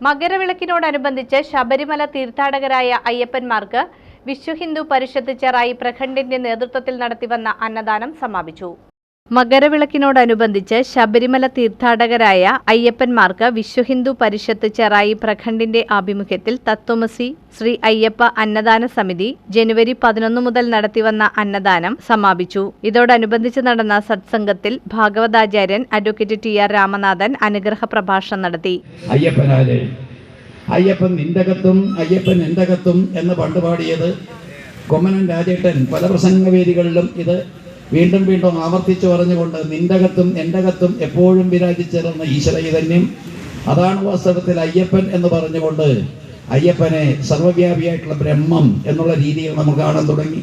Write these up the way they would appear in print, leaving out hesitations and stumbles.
മകരവിളക്കിനോടനുബന്ധിച്ച് ശബരിമല തീർത്ഥാടകരായ അയ്യപ്പന്മാർക്ക് വിശ്വഹിന്ദു പരിഷത്ത് ചെറായി പ്രഖണ്ഡിന്റെ നേതൃത്വത്തിൽ നടത്തിവന്ന അന്നദാനം സമാപിച്ചു. മകരവിളക്കിനോടനുബന്ധിച്ച് ശബരിമല തീർത്ഥാടകരായ അയ്യപ്പന്മാർക്ക് വിശ്വഹിന്ദു പരിഷത്ത് ചെറായി പ്രഖണ്ഡിന്റെ ആഭിമുഖ്യത്തിൽ തത്വമസി ശ്രീ അയ്യപ്പ അന്നദാന സമിതി ജനുവരി 11 മുതൽ നടത്തിവന്ന അന്നദാനം സമാപിച്ചു. ഇതോടനുബന്ധിച്ച് നടന്ന സത്സംഗത്തിൽ ഭാഗവതാചാര്യൻ അഡ്വക്കേറ്റ് ടി.ആർ. രാമനാഥൻ അനുഗ്രഹ പ്രഭാഷണം നടത്തി. അയ്യപ്പൻ നിന്റകത്തും അയ്യപ്പൻ എന്റകത്തും എന്ന് പണ്ട് പാടിയത് കൊമ്മനം രാജേട്ടൻ പല പ്രസംഗവേദികളിലും ഇത് വീണ്ടും വീണ്ടും ആവർത്തിച്ചു പറഞ്ഞുകൊണ്ട് നിന്റകത്തും എന്റകത്തും എപ്പോഴും വിരാജിച്ചിരുന്ന ഈശ്വര ചൈതന്യം, അതാണ് വാസ്തവത്തിൽ അയ്യപ്പൻ എന്ന് പറഞ്ഞുകൊണ്ട് അയ്യപ്പനെ സർവ്വവ്യാപിയായിട്ടുള്ള ബ്രഹ്മം എന്നുള്ള രീതിയിൽ നമുക്ക് കാണാൻ തുടങ്ങി.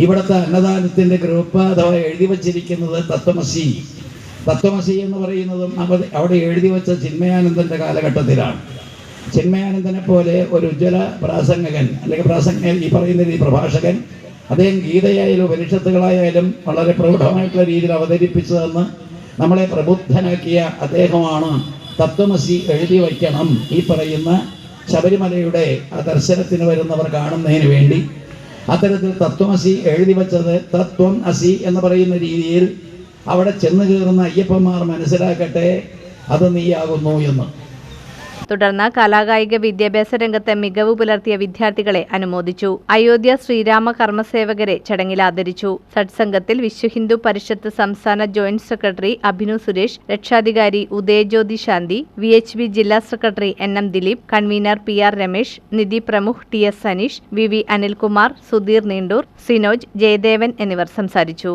ഇവിടുത്തെ അന്നദാനത്തിന്റെ ഗ്രൂപ്പ് അഥവാ എഴുതി വച്ചിരിക്കുന്നത് തത്വമസി എന്ന് പറയുന്നതും അവിടെ എഴുതി വെച്ച ചിന്മയാനന്ദന്റെ കാലഘട്ടത്തിലാണ്. ചിന്മയാനന്ദനെ പോലെ ഒരു ഉജ്ജ്വല പ്രാസംഗകൻ അല്ലെങ്കിൽ ഈ പറയുന്ന ഈ പ്രഭാഷകൻ അദ്ദേഹം ഗീതയായാലും ഉപനിഷത്തുകളായാലും വളരെ പ്രൗഢമായിട്ടുള്ള രീതിയിൽ അവതരിപ്പിച്ചതെന്ന് നമ്മളെ പ്രബുദ്ധനാക്കിയ അദ്ദേഹമാണ് തത്വമസി എഴുതി വയ്ക്കണം ഈ പറയുന്ന ശബരിമലയുടെ ആ ദർശനത്തിന് വരുന്നവർ കാണുന്നതിന് വേണ്ടി. അത്തരത്തിൽ തത്വമസി എഴുതി വച്ചത് തത്വം അസി എന്ന് പറയുന്ന രീതിയിൽ അവിടെ ചെന്ന് കയറുന്ന അയ്യപ്പന്മാർ മനസ്സിലാക്കട്ടെ അത് നീയാകുന്നു എന്ന്. തുടർന്ന് കലാകായിക വിദ്യാഭ്യാസ രംഗത്തെ മികവ് പുലർത്തിയ വിദ്യാർത്ഥികളെ അനുമോദിച്ചു. അയോധ്യ ശ്രീരാമ കർമ്മസേവകരെ ചടങ്ങിൽ ആദരിച്ചു. സത്സംഗത്തിൽ വിശ്വഹിന്ദു പരിഷത്ത് സംസ്ഥാന ജോയിന്റ് സെക്രട്ടറി അഭിനു സുരേഷ്, രക്ഷാധികാരി ഉദയജ്യോതി ശാന്തി, VHB ജില്ലാ secretary NM Dileep, convener PR Ramesh, നിധി പ്രമുഖ് TS സനീഷ്, VV അനിൽകുമാർ, സുധീർ നീണ്ടൂർ, സിനോജ്, ജയദേവൻ എന്നിവർ സംസാരിച്ചു.